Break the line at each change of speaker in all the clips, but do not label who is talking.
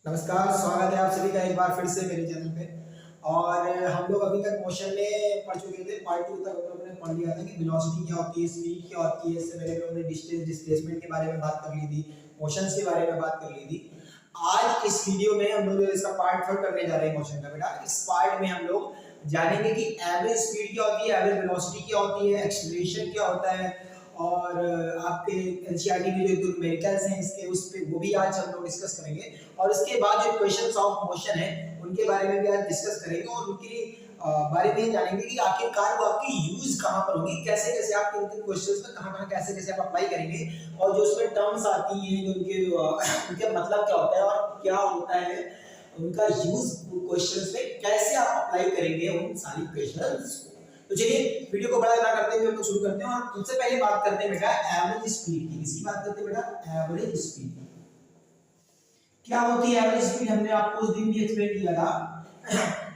नमस्कार, स्वागत है आप सभी का एक बार फिर से मेरे चैनल पे। और हम लोग अभी तक मोशन में पढ़ चुके थे। पार्ट 2 तक हम लोगों ने पढ़ लिया था कि वेलोसिटी क्या होती है, स्पीड क्या होती है। इससे पहले हम लोगों ने डिस्टेंस, डिस्प्लेसमेंट के बारे में बात कर ली थी, मोशंस के बारे में बात कर ली थी। आज इस वीडियो में हम लोग इसका पार्ट 3 करने जा रहे हैं मोशन का। बेटा इस पार्ट में हम लोग जानेंगे कि एवरेज स्पीड क्या होती है, एवरेज वेलोसिटी क्या होती है, एक्सीलरेशन क्या होता है, और आपके एनसीईआरटी में जो न्यूमेरिकल्स हैं इसके उस पे वो भी आज हम लोग डिस्कस करेंगे। और इसके बाद जो क्वेश्चंस ऑफ मोशन है उनके बारे में भी आज डिस्कस करेंगे और उनके बारे में जानेंगे कि आखिरकार वो आपकी यूज कहाँ पर होगी, कैसे कैसे आप इन क्वेश्चंस में कहाँ कहाँ कैसे कैसे आप अप्लाई करेंगे, और जो उसमें टर्म्स आती हैं जो उनके मतलब क्या होता है और क्या होता है उनका यूज क्वेश्चंस में कैसे आप अप्लाई करेंगे उन सारी क्वेश्चंस को। तो चलिए वीडियो को बड़ा ना करते हुए हम लोग शुरू करते हैं। और सबसे पहले बात करते हैं बेटा एवरेज स्पीड की। किसकी बात करते हैं बेटा? Average speed. क्या होती है एवरेज स्पीड? हमने आपको उस दिन भी एक्सप्लेन किया था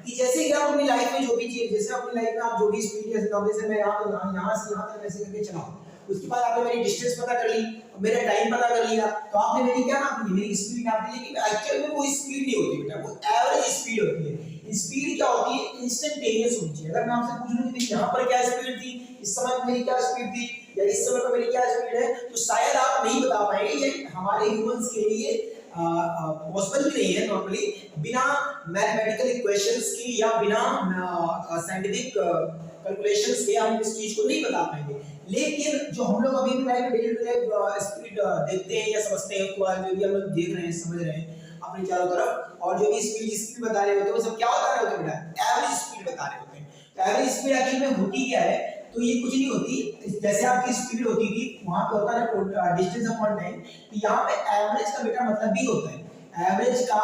कि जैसे कि आप अपनी लाइफ में जो भी चीज, जैसे अपनी लाइफ में आप जो भी स्पीड, जैसे जैसे मैं यहाँ से यहाँ तक ऐसे करके चला, उसके बाद आपने मेरी डिस्टेंस पता कर ली, मेरा टाइम पता कर लिया, तो आपने मेरी क्या नाप ली? मेरी स्पीड नाप ली। लेकिन एक्चुअल में वो स्पीड नहीं होती बेटा, वो एवरेज स्पीड होती है। स्पीड क्या होती है? इंस्टेंटेनियस होनी चाहिए। अगर मैं आपसे पूछ लूं कि यहाँ पर क्या स्पीड थी, इस समय मेरी क्या स्पीड थी, या इस समय पर मेरी क्या स्पीड है, तो शायद आप नहीं बता पाएंगे। ये हमारे ह्यूमंस के लिए पॉसिबल भी नहीं है नॉर्मली, बिना मैथमेटिकल इक्वेशंस की या बिना साइंटिफिक कैलकुलेशंस के हम इस चीज को नहीं बता पाएंगे। लेकिन जो हम लोग अभी भी लाइफ में डेली टू डे स्पीड देखते हैं या समझते हैं, जो भी हम लोग देख रहे हैं, समझ रहे हैं अपने चारों तरफ, और जो भी स्पीड बता रहे होते हैं वो सब क्या बता रहे होते हैं बेटा? एवरेज स्पीड बता रहे होते हैं। तो एवरेज स्पीड एक्चुअली में होती क्या है? तो ये कुछ नहीं होती। जैसे आपकी स्पीड होती थी वहां पे होता है डिस्टेंस अपॉन टाइम, तो यहाँ पे एवरेज का बेटा मतलब भी होता है, एवरेज का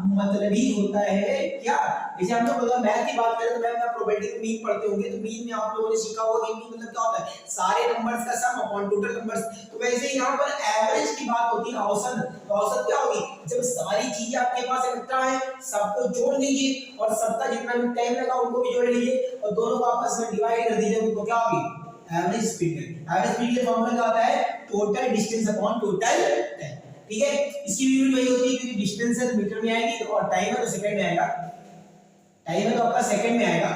मतलब ही होता है क्या? जैसे हम लोग अगर मैथ की बात करें तो मैथ में आप प्रोबेबिलिटी मीन पढ़ते होंगे, तो मीन में आप लोगों ने सीखा होगा कि मीन मतलब क्या होता है? सारे नंबर्स का सम अपॉन टोटल नंबर्स। तो वैसे ही यहाँ पर एवरेज की बात होती है, औसत। तो औसत क्या होगी? जब सारी चीजें आपके पास इकट्ठा है, सबको जोड़ लीजिए और सबका जितना भी टाइम लगा उनको भी जोड़ लीजिए और दोनों को आपस में डिवाइड कर दीजिए, उनको क्या होगी? एवरेज स्पीड है। एवरेज स्पीड का फॉर्मूला क्या होता है? Total distance upon total time. ठीक है, इसकी यूनिट वही होती है, क्योंकि डिस्टेंस है तो मीटर में आएगी और टाइम है तो सेकंड में आएगा। टाइम है तो आपका सेकंड में आएगा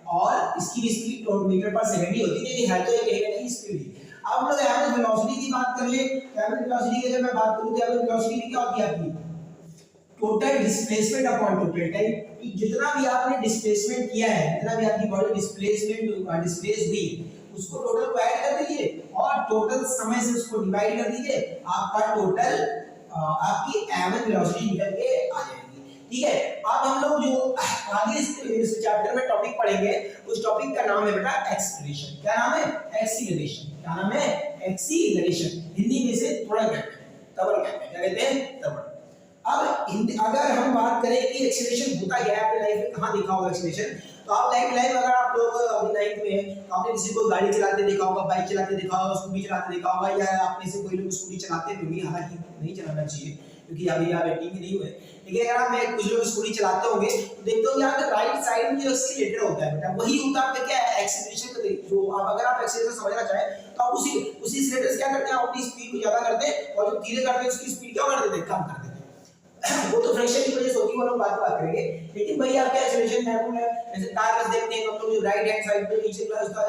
और इसकी स्पीड मीटर पर सेकंड ही होती है, लेकिन है तो ये कहीं ना कहीं स्पीड ही। अब हम लोग एवरेज वेलोसिटी की बात कर ले। एवरेज वेलोसिटी की अगर मैं बात करूं तो एवरेज वेलोसिटी क्या होती है आपकी? Total displacement upon total time. जितना भी आपने डिस्प्लेसमेंट किया है, जितना भी आपकी बॉडी डिस्प्लेस हुई, उसको टोटल को ऐड कर दीजिए और टोटल समय से उसको डिवाइड कर दीजिए, आपका टोटल आपकी एवरेज वेलोसिटी निकल के आ जाएगी। ठीक है, अब हम लोग जो आगे इस चैप्टर में टॉपिक पढ़ेंगे, उस टॉपिक का नाम है बेटा एक्सीलरेशन। क्या नाम है? एक्सीलरेशन। क्या नाम है? एक्सीलरेशन। हिंदी में से थोड़ा कहते हैं तबड़, कहते हैं। क्या कहते हैं? तबड़। अब अगर हम बात करें कि एक्सीलरेशन होता क्या है, आपने लाइफ में कहाँ देखा होगा एक्सीलरेशन? तो आप लाइफ अगर आप लोग अभी लाइफ में हैं, तो आपने किसी को गाड़ी चलाते देखा होगा, बाइक चलाते देखा होगा, स्कूटी चलाते देखा होगा, या आप में से कोई लोग स्कूटी चलाते भी होंगे। हालांकि नहीं चलाना चाहिए क्योंकि अभी आप 18 नहीं हुए, लेकिन अगर आप कुछ लोग स्कूटी चलाते होंगे तो देखते होंगे यहाँ पे राइट साइड में जो एक्सीलरेटर होता है बेटा, वही होता है क्या है? एक्सीलरेशन का। जो आप अगर आप एक्सीलरेशन समझना चाहें तो आप उसी एक्सीलरेटर से क्या करते हैं? अपनी स्पीड को ज्यादा करते हैं और जो धीरे करते हैं उसकी स्पीड क्या कर देते हैं? कम कर देते हैं। वो तो फ्रिक्शन की वजह से होती है, वो लोग बात करेंगे। लेकिन भाई आपका एक्सीलरेशन मैनुअल है। जैसे कार बस देखते हैं हम लोग, जो राइट हैंड साइड पे नीचे क्लच होता है,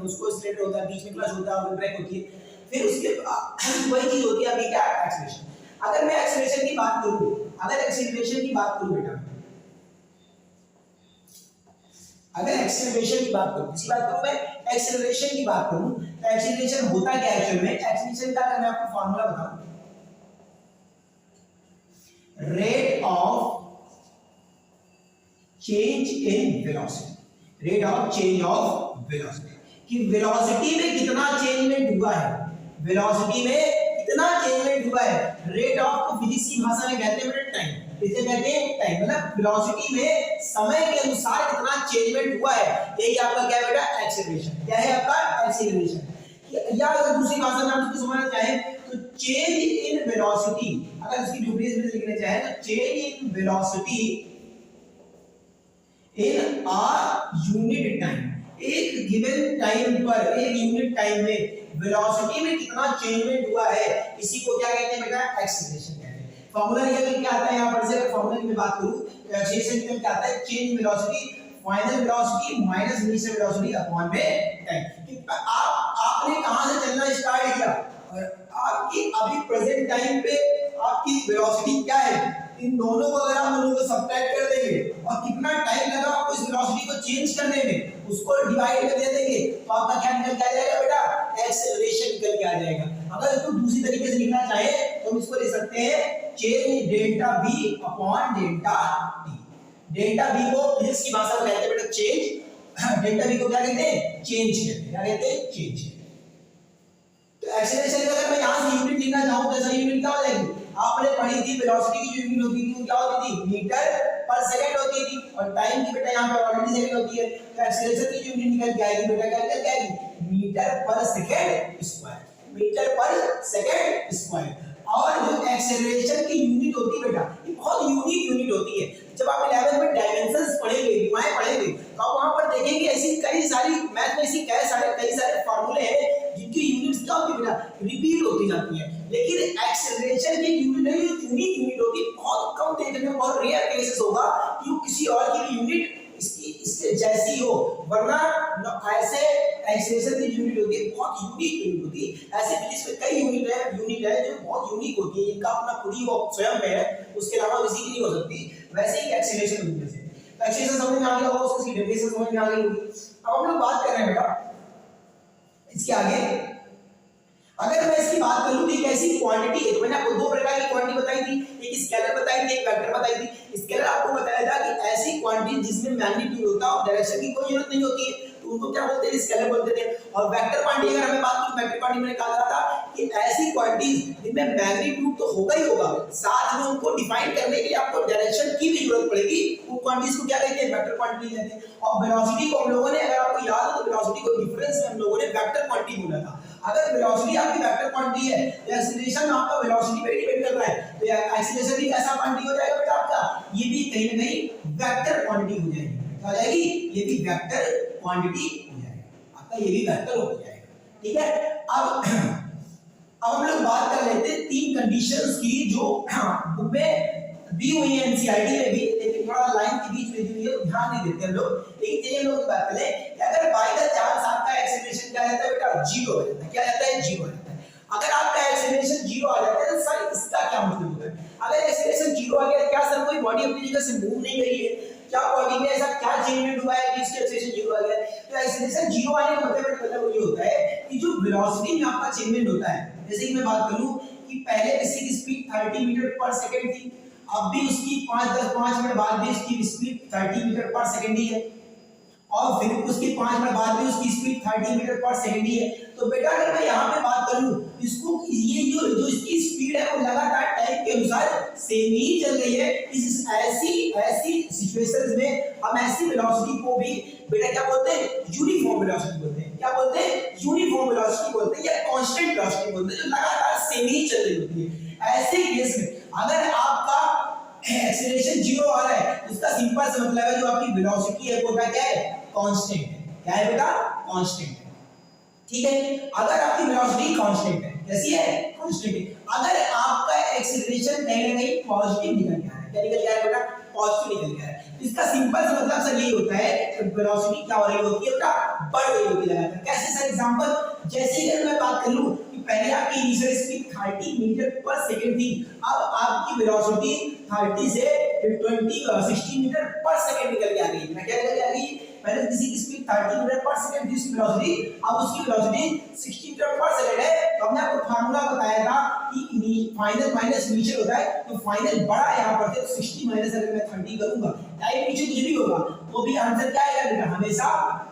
उसको एक्सीलरेटर होता है, बीच में क्लच होता है और ब्रेक होती है, फिर उसके वही चीज होती है अभी क्या? एक्सीलरेशन। अगर मैं एक्सीलरेशन की बात करूं, अगर एक्सीलरेशन की बात करूं बेटा, अगर एक्सीलरेशन की बात करूं, किसी बात करूं मैं एक्सीलरेशन की बात करूं, तो एक्सीलरेशन होता क्या है एक्चुअल में? एक्सीलरेशन का अगर मैं आपको फार्मूला बताऊं, rate of change in velocity, rate of change of velocity, कि वेलोसिटी में कितना चेंजमेंट हुआ है, वेलोसिटी में कितना चेंजमेंट हुआ है। रेट ऑफ को फिजिक्स की भाषा में कहते हैं टाइम। इसे कहते हैं टाइम, मतलब वेलोसिटी में समय के अनुसार कितना चेंजमेंट हुआ है, यही आपका क्या है बेटा? एक्सीलरेशन। क्या है आपका? एक्सीलरेशन। या अगर दूसरी भाषा में आप इसको समझना चाहें तो चेंज इन वेलोसिटी, अगर इसकी ड्यूरेशन में लिखना चाहे तो change in velocity in a unit time, एक गिवन टाइम पर, एक यूनिट टाइम में वेलोसिटी में कितना चेंजमेंट हुआ है, इसी को क्या कहते हैं बेटा? एक्सीलरेशन कहते हैं। फॉर्मूला निकल क्या आता है यहाँ पर से, अगर फॉर्मूला की मैं बात करूं तो एक्सीलरेशन निकल क्या आता है, change velocity final velocity minus initial velocity upon में टाइम। आपने कहां से चलना स्टार्ट किया और आपकी अभी प्रेजेंट टाइम पे आपकी वेलोसिटी क्या है, इन दोनों को अगर आप दोनों को सब्ट्रैक्ट कर देंगे और कितना टाइम लगा आपको इस वेलोसिटी को चेंज करने में, उसको डिवाइड कर देंगे तो आपका क्या निकल के आ जाएगा बेटा, एक्सेलरेशन निकल के आ जाएगा। अगर इसको दूसरी तरीके से लिखना चाहे तो हम इसको लिख सकते हैं change delta v upon delta t। Delta v को फिजिक्स की भाषा में कहते हैं बेटा चेंज, डेल्टा v को क्या कहते हैं, चेंज कहते हैं। क्या कहते हैं, चेंज। तो एक्सेलरेशन का अगर मैं यहां से यूनिट लिखना चाहूं तो सही यूनिट क्या हो जाएगी, आपने पढ़ी थी वेलोसिटी की जो यूनिट होती थी वो क्या होती थी, मीटर पर सेकंड होती थी, और टाइम की बेटा यहां पे ऑलरेडी सेकंड होती है। तो एक्सेलरेशन की यूनिट निकल के आएगी बेटा, क्या निकल के आएगी, मीटर पर सेकंड स्क्वायर, मीटर पर सेकंड स्क्वायर। और जो एक्सेलरेशन की यूनिट होती है बेटा, ये बहुत यूनिक यूनिट होती है। जब आप 11th में डायमेंशंस पढ़ेंगे, विमाएं पढ़ेंगे, तो आप वहां पर देखेंगे ऐसी कई सारी मैथ में ऐसी कई सारे फार्मूले हैं जिनकी यूनिट्स क्या होती है बेटा, रिपीट होती जाती है। लेकिन एक्सेलरेशन की यूनिट है, यूनिक यूनिट होती है, बहुत कम देखने में, बहुत रेयर केसेस होगा कि वो किसी और की यूनिट इसके जैसी हो, वरना ऐसे एक्सेलरेशन की यूनिट होती है बहुत यूनिक यूनिट होती है। ऐसे फिजिक्स में कई यूनिट है जो बहुत यूनिक होती है, इनका अपना खुद ही वो स्वयं है, उसके अलावा किसी की नहीं हो सकती। वैसे ही एक्सेलरेशन यूनिट है। तो एक्सेलरेशन समझ में आ गया होगा, उसकी डेफिनेशन समझ में आ गई होगी। अब हम लोग बात कर रहे हैं बेटा इसके आगे, अगर मैं इसकी बात करूं कि कैसी क्वांटिटी है, तो मैंने आपको दो प्रकार की क्वांटिटी बताई थी, एक स्केलर बताई थी, एक वेक्टर बताई थी। स्केलर आपको बताया था कि ऐसी क्वांटिटी जिसमें मैग्नीट्यूड होता है और डायरेक्शन की कोई जरूरत नहीं होती है, तो उनको क्या बोलते हैं, स्केलर बोलते थे। और वेक्टर क्वांटिटी अगर हमें बात करूं, वेक्टर क्वांटिटी मैंने कहा था कि ऐसी क्वांटिटीज जिनमें मैग्नीट्यूड तो होगा ही होगा, साथ में उनको डिफाइन करने के लिए आपको डायरेक्शन की भी जरूरत पड़ेगी, उन क्वांटिटीज को क्या कहते हैं, वेक्टर क्वांटिटी कहते हैं। और वेलोसिटी को हम लोगों ने, अगर आपको याद हो तो वेलोसिटी को डिफरेंस में हम लोगों ने वेक्टर क्वांटिटी बोला था। अगर वेलोसिटी आपकी वेक्टर क्वांटिटी है तो एक्सीलरेशन आपका वेलोसिटी पे डिपेंड कर रहा है, तो एक्सीलरेशन भी कैसा क्वांटिटी हो जाएगा बेटा आपका, ये भी कहीं ना कहीं वेक्टर क्वांटिटी हो जाएगी। क्या हो जाएगी, ये भी वेक्टर क्वांटिटी हो जाएगा आपका, ये भी वेक्टर हो जाएगा। ठीक है, अब हम लोग बात कर लेते हैं तीन कंडीशंस की जो बुक में दी हुई है, एनसीईआरटी में भी, लेकिन थोड़ा लाइन के बीच में दी हुई है, ध्यान नहीं देते हम लोग। लेकिन चलिए हम लोग बात करें कि अगर बाय द चांस आपका एक्सीलरेशन क्या रहता है बेटा, जीरो हो जाता है। क्या रहता है, जीरो हो जाता है। अगर आपका एक्सीलरेशन जीरो आ जाता है तो सर इसका क्या मतलब होता है, अगर एक्सीलरेशन जीरो आ गया, क्या सर कोई बॉडी अपनी जगह से मूव नहीं करी है, क्या बॉडी में ऐसा क्या चेंजमेंट हुआ है कि इसका एक्सीलरेशन जीरो आ गया? तो एक्सीलरेशन जीरो आने का मतलब ये होता है कि जो वेलोसिटी में आपका चेंजमेंट होता है, जैसे कि मैं बात करूं कि पहले किसी की स्पीड 30 मीटर पर सेकंड थी, अब भी उसकी 5 मिनट बाद भी उसकी स्पीड 30 मीटर पर सेकंड ही है, और फिर उसकी 5 मिनट बाद भी उसकी स्पीड 30 मीटर पर सेकंड ही है। तो बेटा अगर मैं यहाँ पे बात करूं, इसको ये जो इसकी स्पीड है वो लगातार टाइम के अनुसार सेम ही चल रही है। इस ऐसी सिचुएशंस में हम ऐसी वेलोसिटी को भी बेटा क्या बोलते हैं, यूनिफॉर्म वेलोसिटी बोलते हैं। क्या बोलते हैं, यूनिफॉर्म वेलोसिटी बोलते हैं या कांस्टेंट वेलोसिटी बोलते हैं, जो लगातार सेम ही चल रही होती है। ऐसे केस में अगर आपका एक्सीलरेशन जीरो आ रहा है, इसका सिंपल सा मतलब है जो आपकी वेलोसिटी है वो क्या है, कांस्टेंट है। क्या है बेटा, कांस्टेंट है। ठीक है, अगर आपकी वेलोसिटी कांस्टेंट है, कैसी है, कांस्टेंट है, अगर आपका एक्सीलरेशन कहीं ना कहीं पॉजिटिव निकल के आ रहा है, क्या निकल के आ रहा है बेटा, पॉजिटिव निकल के आ रहा है, इसका सिंपल सा मतलब सर यही होता है कि वेलोसिटी क्या हो रही होती है बेटा, बढ़ रही होती है लगातार। कैसे सर, एग्जांपल जैसे अगर मैं बात कर लूं कि पहले आपकी इनिशियल स्पीड 30 मीटर पर सेकंड थी, अब आपकी वेलोसिटी 30 से 60 मीटर पर सेकंड निकल के आ गई। क्या निकल के आ गई, पहले किसी की स्पीड 30 मीटर पर सेकंड थी उसकी वेलोसिटी, अब उसकी वेलोसिटी 60 मीटर पर सेकंड है। तो हमने आपको फार्मूला बताया था कि फाइनल माइनस इनिशियल होता है, तो फाइनल बड़ा यहां पर से 60 माइनस अगर मैं 30 करूंगा, टाइम नीचे कुछ भी होगा तो भी आंसर क्या आएगा बेटा, हमेशा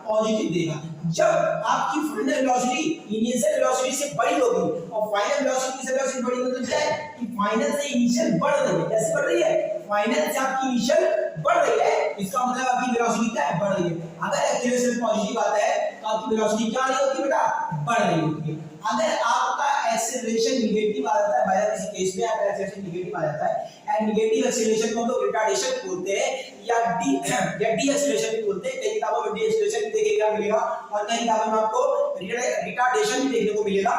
पॉजिटिव देगा। जब आपकी फाइनल वेलोसिटी इनिशियल वेलोसिटी से बड़ी होगी और फाइनल वेलोसिटी से वेलोसिटी बड़ी, मतलब क्या है कि फाइनल से इनिशियल बढ़ रही है। कैसे बढ़ रही है, फाइनल से आपकी इनिशियल बढ़ रही है, इसका मतलब आपकी वेलोसिटी क्या है, बढ़ रही है। अगर एक्सीलरेशन पॉजिटिव आता है तो आपकी वेलोसिटी क्या रही होती है बेटा, बढ़ रही होती है। अगर आपका एक्सीलरेशन नेगेटिव आ जाता है, बाय किसी केस में आपका एक्सीलरेशन नेगेटिव आ जाता है, एंड नेगेटिव एक्सीलरेशन को हम लोग रिटार्डेशन बोलते हैं या डी एक्सीलरेशन भी बोलते हैं। कई किताबों में डी एक्सीलरेशन देखिएगा मिलेगा और कई किताबों में आपको रिटार्डेशन भी देखने को मिलेगा।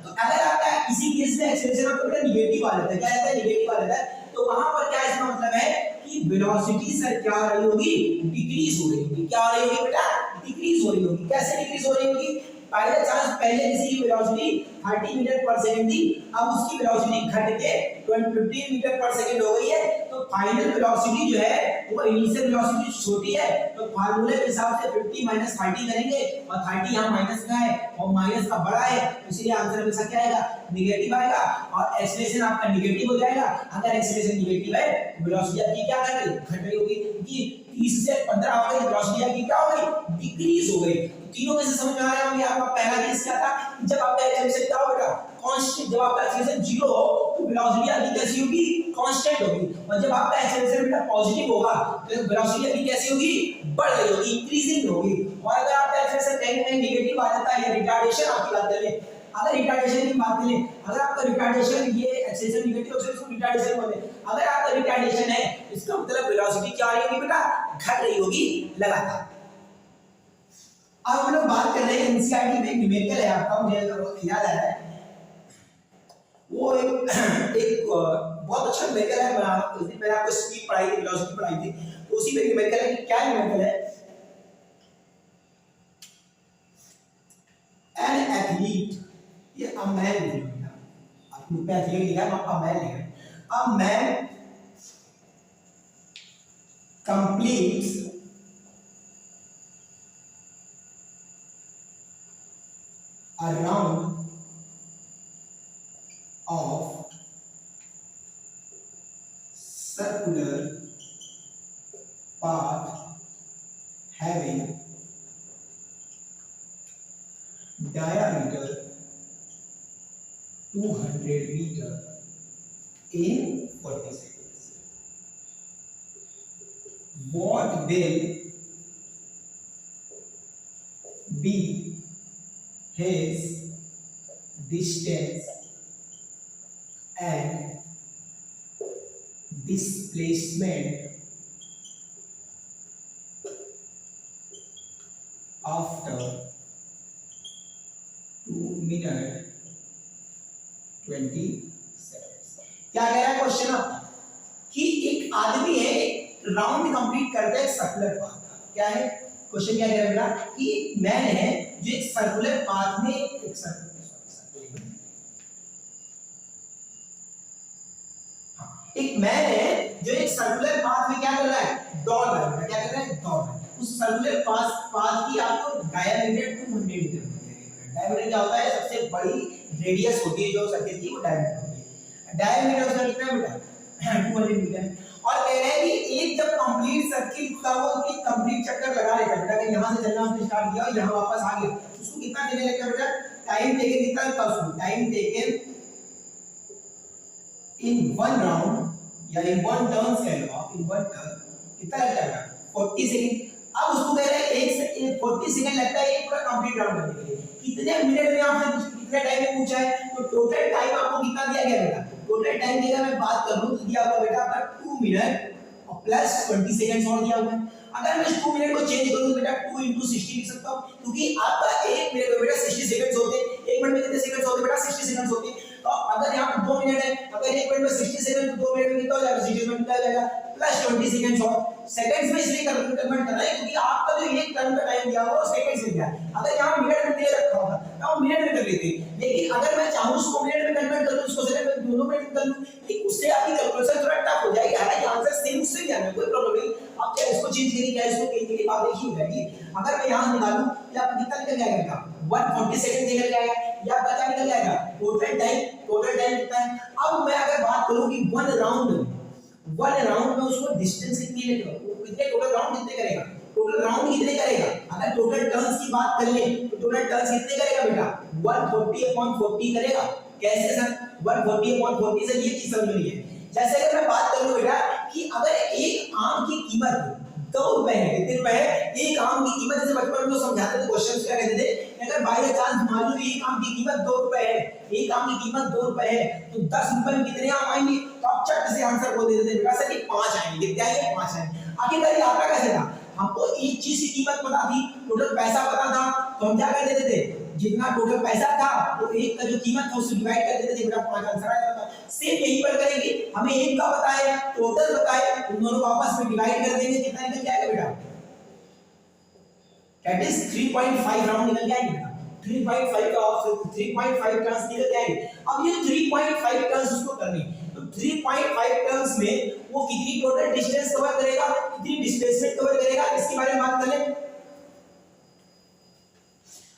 तो अगर आपका किसी केस में एक्सेलरेशन आपका बेटा निगेटिव आ जाता है, क्या रहता है, निगेटिव आ जाता है। तो वहां पर क्या इसका मतलब है कि वेलोसिटी सर क्या हो रही होगी, डिक्रीज हो रही होगी। क्या हो रही होगी बेटा, डिक्रीज हो रही होगी। कैसे डिक्रीज हो रही होगी, बाय द चांस पहले किसी की वेलोसिटी 30 मीटर पर सेकंड थी, अब उसकी वेलोसिटी घट के 15 मीटर पर सेकंड हो गई है, तो फाइनल वेलोसिटी जो है वो इनिशियल वेलोसिटी छोटी है, तो फार्मूले के हिसाब से 50 माइनस 30 करेंगे, और 30 यहां माइनस का है और माइनस का बड़ा है, इसलिए आंसर हमेशा क्या आएगा, निगेटिव आएगा, और एक्सेलरेशन आपका निगेटिव हो जाएगा। अगर एक्सेलरेशन निगेटिव है तो वेलोसिटी आपकी क्या कर रही है, घट रही होगी, क्योंकि 30 से 15 हो गई, वेलोसिटी आपकी क्या हो गई, डिक्रीज हो गई। तीनों में से समझ में आ रहा होंगे। आपका पहला केस क्या था, जब आपका एक्सेलरेशन क्या हो बेटा, कांस्टेंट, जब आपका एक्सेलरेशन 0 हो तो वेलोसिटी आपकी कैसी होगी, कांस्टेंट होगी, और जब आपका एक्सेलरेशन बेटा पॉजिटिव होगा तो वेलोसिटी आपकी कैसी होगी, बढ़ रही होगी, इंक्रीजिंग होगी। और अगर आपका एक्सेलरेशन कहीं कहीं नेगेटिव आ जाता है, या रिटार्डेशन आपकी बात करें, अगर रिटार्डेशन की बात करें, अगर आपका रिटार्डेशन, ये एक्सेलरेशन निगेटिव है उसको रिटार्डेशन बोलते हैं, अगर आपका रिटार्डेशन है इसका मतलब वेलोसिटी क्या आ रही होगी बेटा, घट रही होगी लगातार। अब हम लोग बात कर रहे हैं एनसीईआरटी में एक न्यूमेरिकल है आपका, मुझे याद आ रहा है, वो एक बहुत अच्छा न्यूमेरिकल है। मैं उस दिन मैंने आपको स्पीड पढ़ाई थी, वेलोसिटी पढ़ाई थी, तो उसी में न्यूमेरिकल है कि क्या न्यूमेरिकल है, एन एथलीट, ये अ मैन लिखा है, आपने पे एथलीट लिखा है, अ मैन लिखा है, a man completes a round of circular path having diameter 200 meter in 40 seconds. What will be his distance and displacement after 2 minutes 20 seconds? क्या कह रहा है क्वेश्चन आपका, कि एक आदमी है, एक राउंड कंप्लीट करता है सर्कुलर पाथ का। क्या है क्वेश्चन, क्या कह रहा है बेटा, कि एक मैन है जो एक सर्कुलर पाथ में, एक सर्कुलर एक मैन है जो एक सर्कुलर पाथ में क्या कर रहा है, दौड़ रहा है। क्या कर रहा है, दौड़ रहा है। उस सर्कुलर पाथ की आपको डायमीटर 200 मीटर मिलेगा। डायमीटर क्या होता है, सबसे बड़ी रेडियस होती है जो सर्किल की, वो डायमीटर होती है। डायमीटर उसका कितना है बेटा, 200 मीटर। और कह रहे हैं कि एक जब कंप्लीट सर्किल का वो एक कंप्लीट चक्कर लगा लेगा बेटा, कि यहां से चलना उसने स्टार्ट किया और यहां वापस आ गया, उसको कितना देने लगता है बेटा, टाइम टेकन कितना लगता है उसको, time taken in one round या इन वन टर्न कह लो आप, इन वन टर्न कितना लगता है, 40 सेकंड। अब उसको कह रहे हैं 40 सेकंड लगता है एक पूरा कंप्लीट राउंड करने के लिए। कितने मिनट में आपसे कितने टाइम में पूछा है, तो टोटल टाइम आपको कितना दिया गया बेटा, टोटल टाइम दिया, मैं बात करूं तो दिया हुआ बेटा आपका 2 मिनट और प्लस 20 सेकंड्स और दिया हुआ है। अगर मैं इस 2 मिनट को चेंज करूं तो बेटा 2 * 60 लिख सकता हूं, क्योंकि आपका 1 मिनट में बेटा 60 सेकंड्स होते हैं। 1 मिनट में कितने सेकंड्स होते हैं बेटा, 60 सेकंड्स होते हैं। तो अगर यहां पर 2 मिनट है, अगर 1 मिनट में 60 सेकंड तो 2 मिनट में कितना हो जाएगा, 60 में कितना हो जाएगा, प्लस 20 सेकंड्स और सेकंड्स में इसलिए कन्वर्ट कर रहा है क्योंकि आपका जो एक टर्न का टाइम दिया हुआ वो सेकंड्स में दिया है। अगर यहां मिनट में दे रखा होता तो हम मिनट में कर लेते, लेकिन अगर मैं चाहूं उसको मिनट में कन्वर्ट कर दूं, उसको सेकंड में दोनों में कर लूं, ठीक, उससे आपकी कैलकुलेशन थोड़ा टफ हो जाएगी। हालांकि आंसर सेम उससे क्या है, कोई प्रॉब्लम नहीं, आप क्या इसको चेंज करिए, क्या इसको चेंज करिए, बात देखिए हो जाएगी। अगर मैं यहां निकालूं या आपको कितना निकल जाएगा, 140 सेकंड निकल जाएगा, या आपका क्या निकल जाएगा, टोटल टाइम कितना है। अब मैं अगर बात करूं कि वन राउंड में उसको डिस्टेंस कितनी लेगा, कितने टोटल राउंड कितने करेगा, टोटल राउंड कितने करेगा। अगर टोटल टर्न्स की बात कर ले तो टोटल टर्न्स कितने करेगा बेटा, 140/40 करेगा। कैसे सर, 140/40 से ये चीज समझ रही है। जैसे अगर मैं बात करूं बेटा कि अगर एक आम की कीमत 2 रुपए है, कितने रुपए है, एक आम की कीमत, जैसे बचपन में समझाते थे क्वेश्चंस क्या कहते थे, अगर बाय चांस मान लो एक आम की कीमत 2 रुपए है, एक आम की कीमत 2 रुपए है, तो 10 रुपए में कितने आम आएंगे, तो आप चट से आंसर बोल देते थे बेटा सर कि 5 आएंगे। कितने आएंगे, 5 आएंगे। आखिरकार ये आता कैसे था, हमको एक चीज की कीमत पता थी, टोटल पैसा पता था, तो हम क्या कर देते थे, जितना टोटल पैसा था तो एक का जो कीमत था उससे डिवाइड कर देते थे बेटा, 5 आंसर आ जाता। सेम यहीं पर करेंगे, हमें एक का बताया टोटल बताया, उन दोनों को आपस में डिवाइड कर देंगे, कितना निकल जाएगा बेटा, दैट इज 3.5 राउंड निकल जाएंगे बेटा। 3.5 का ऑप्शन 3.5 टर्न्स निकल जाएंगे। अब ये 3.5 टर्न्स उसको करनी, तो 3.5 टर्न्स में वो कितनी टोटल डिस्टेंस कवर करेगा, कितनी डिस्प्लेसमेंट कवर करेगा, इसके बारे में बात करें।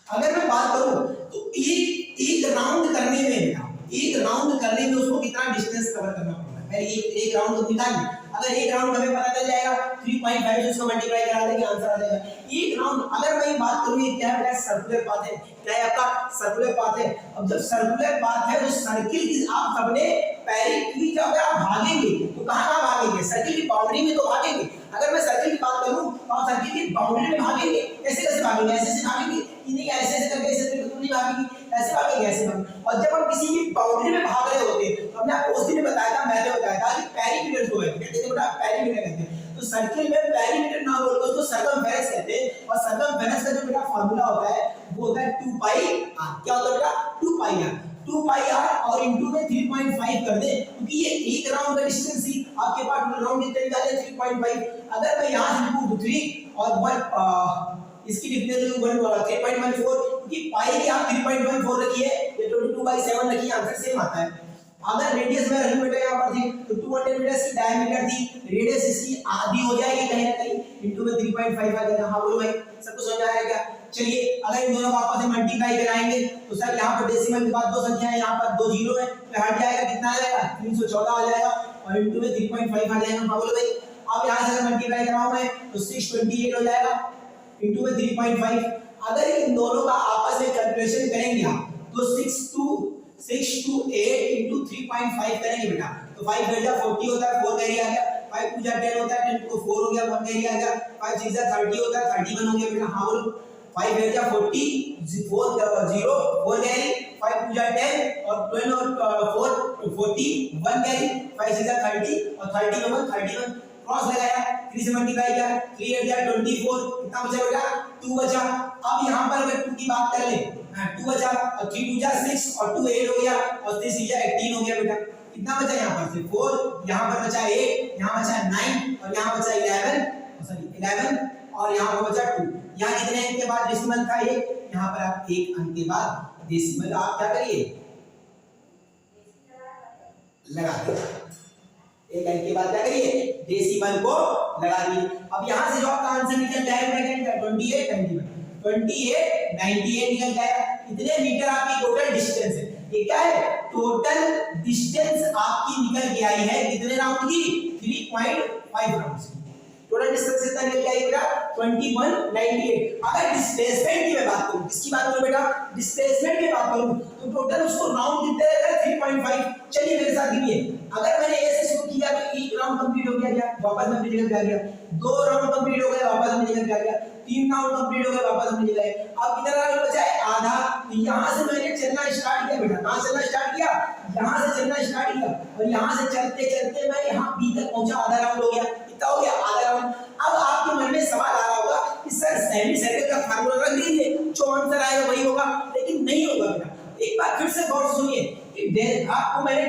अगर मैं बात करूं तो एक राउंड करने में बेटा, एक राउंड करने में उसको कितना डिस्टेंस कवर करना पड़ता है, पहले एक राउंड को निकालिए। अगर एक राउंड हमें पता चल जाएगा 3.5 से उसको मल्टीप्लाई करा देंगे, आंसर आ जाएगा। एक राउंड अगर मैं बात करूं, ये क्या है बेटा, सर्कुलर पाथ है, क्या है आपका सर्कुलर पाथ है। अब जब सर्कुलर पाथ है तो सर्किल की आप सबने पैरेलली जब आप भागेंगे तो कहां भागेंगे, सर्किल की बाउंड्री में तो भागेंगे। अगर मैं सर्किल की बात करूं तो आप सर्किल की बाउंड्री में भागेंगे, कैसे भागेंगे, ऐसे भागेंगे कि नहीं, ऐसे करके ऐसे तो नहीं भागेंगे, ऐसे भागेंगे, ऐसे भागेंगे। और जब हम किसी भी बाउंड्री में भाग रहे होते हैं तो हमने आपको उस दिन बताया था, मैंने बताया था कि पेरीमीटर को कहते हैं बेटा, पेरीमीटर कहते हैं। तो सर्किल में पेरीमीटर ना बोलते उसको सर्कमफेरेंस कहते हैं, और सर्कमफेरेंस का जो बेटा फार्मूला होता है वो होता है 2 पाई r। क्या होता है बेटा, 2 पाई r, 2 पाई r और इनटू में 3.5 कर दें, क्योंकि ये एक राउंड का डिस्टेंस ही आपके पास राउंड कितने निकाले 3.5। अगर मैं यहां से लिखूं 3 और 1 इसकी डिफरेंस 3.14, क्योंकि पाई की आप 3.14 रखिए, ये 22/7 रखिए, आंसर सेम आता है। अगर रेडियस में रखूं बेटा यहां पर थी तो 200 मीटर की डायमीटर थी, रेडियस इसकी आधी हो जाएगी कहीं ना कहीं, इनटू में 3.5 आ जाएगा। हां बोलो भाई, सबको समझ आ रहा है क्या? चलिए अगर इन दोनों को आपस में मल्टीप्लाई कराएंगे तो सर यहां पर डेसिमल के बाद दो संख्या है, यहां पर दो जीरो है, तो हट जाएगा, कितना आ जाएगा 314 आ जाएगा, और इनटू में 3.5 आ जाएगा। हां बोलो भाई, अब यहां से अगर मल्टीप्लाई कराऊं मैं तो 628 हो जाएगा, इनटू में 3.5। अगर इन दोनों का आपस में कैलकुलेशन करेंगे आप तो 6 to 8 into 3.5 करेंगे बेटा, तो 5 4 जा 40 होता है, 4 कैरी आ गया, 5 2 जा 10 होता है, 10 को 4 हो गया, 1 कैरी आ गया, 5 6 जा 30 होता है, 31 हो गया बेटा। हां बोलो, 5 8 जा 40, 4 0 4 कैरी, 5 2 जा 10 और 12 और 4 40, 1 कैरी, 5 6 जा 30 और 30 में 31 क्रॉस लगाया, 3 से मल्टीप्लाई किया, 3 8 जा 24, कितना बचा बेटा 2 बचा। अब यहां पर अगर 2 की बात कर ले, 2 बचा और 3 2 जा 6 और 2 8 हो गया और 3 6 जा 18 हो गया बेटा, कितना बचा यहां पर से 4, यहां पर बचा 8, यहां बचा 9 और यहां बचा 11 और यहां पर बचा 2। यहां कितने अंक के बाद डेसिमल था 1, यहां पर आप 1 अंक के बाद डेसिमल आप क्या करिए लगा दीजिए, 1 अंक के बाद क्या करिए डेसिमल को लगा दीजिए। अब यहां से जो आपका आंसर निकल जाएगा 28 98 निकल जाएगा। इतने मीटर आपकी टोटल डिस्टेंस है, ये क्या है टोटल डिस्टेंस आपकी निकल के आई है कितने राउंड की 3.5 राउंड्स की। टोटल डिस्टेंस कितना निकल के आई बेटा 2198। अगर डिस्प्लेसमेंट की मैं बात करूं, किसकी बात करूं बेटा डिस्प्लेसमेंट की बात करूं तो टोटल उसको राउंड कितने है 3.5। चलिए मेरे साथ गिनिए, अगर मैंने ए से शुरू किया तो एक राउंड कंप्लीट हो गया, क्या वापस में निकल के आ गया, 2 राउंड कंप्लीट हो गए वापस में निकल के आ गया, 3 राउंड कंप्लीट हो गए वापस में निकल गए। अब कितना राउंड बचा है आधा, तो यहां से मैंने चलना स्टार्ट किया बेटा, कहां चलना स्टार्ट किया यहां से चलना स्टार्ट किया और यहां से चलते चलते मैं यहां बी तक पहुंचा, आधा राउंड हो गया, कितना हो गया आधा राउंड। अब आपके मन में सवाल आ रहा होगा कि सर सेमी सर्कल का फार्मूला रख दीजिए जो आंसर आएगा वही होगा, लेकिन नहीं होगा बेटा। एक बार फिर से गौर सुनिए कि आपको मैंने